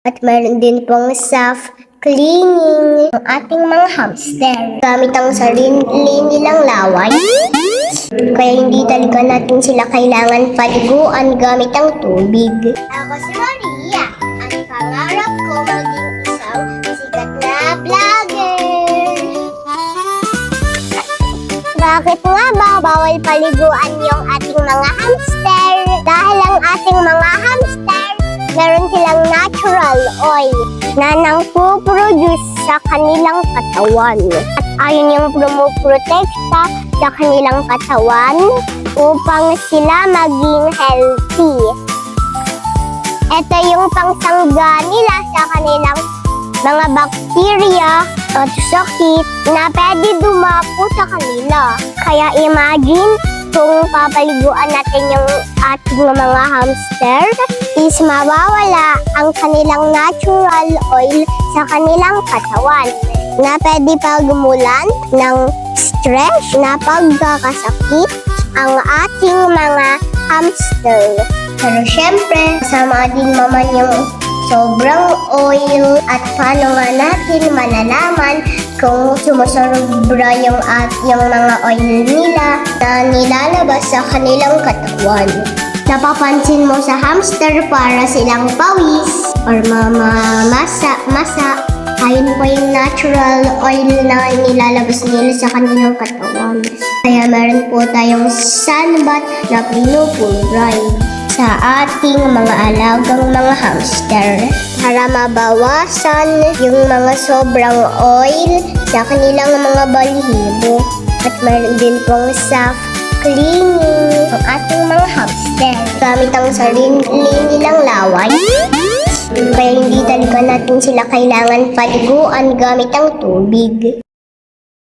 At meron din pong self cleaning ng ating mga hamster gamit ang sarili nilang laway. Kaya hindi talaga natin sila kailangan paliguan gamit ang tubig. Ako si Maria. Ang pangarap ko maging isang sikat na vlogger. Bakit nga ba bawal paliguan yung ating mga hamster? Dahil ang ating mga hamster, meron silang natural oil na nangpo-produce sa kanilang katawan. At ayon yung pumuprotekta sa kanilang katawan upang sila maging healthy. Ito yung pangsangga nila sa kanilang mga bakterya at sakit na pwede dumapo sa kanila. Kaya imagine kung papaliguan natin yung ating mga hamster, is mawawala ang kanilang natural oil sa kanilang katawan na pwede pagmulan ng stress na pagkakasakit ang ating mga hamster. Pero syempre, kasama din naman yung sobrang oil at paano nga natin malalaman kung sumusobra yung mga oil nila na nilalabas sa kanilang katawan. Napapansin mo sa hamster para silang pawis or masa. Ayun po yung natural oil na nilalabas nila sa kanilang katawan. Kaya meron po tayong sunbath na pinupulbray sa ating mga alagang mga hamster para mabawasan yung mga sobrang oil sa kanilang mga balahibo. At meron din pong self-cleaning ang ating mga hamster gamit ang sarili nilang laway. Kaya hindi talaga natin sila kailangan paliguan gamit ang tubig.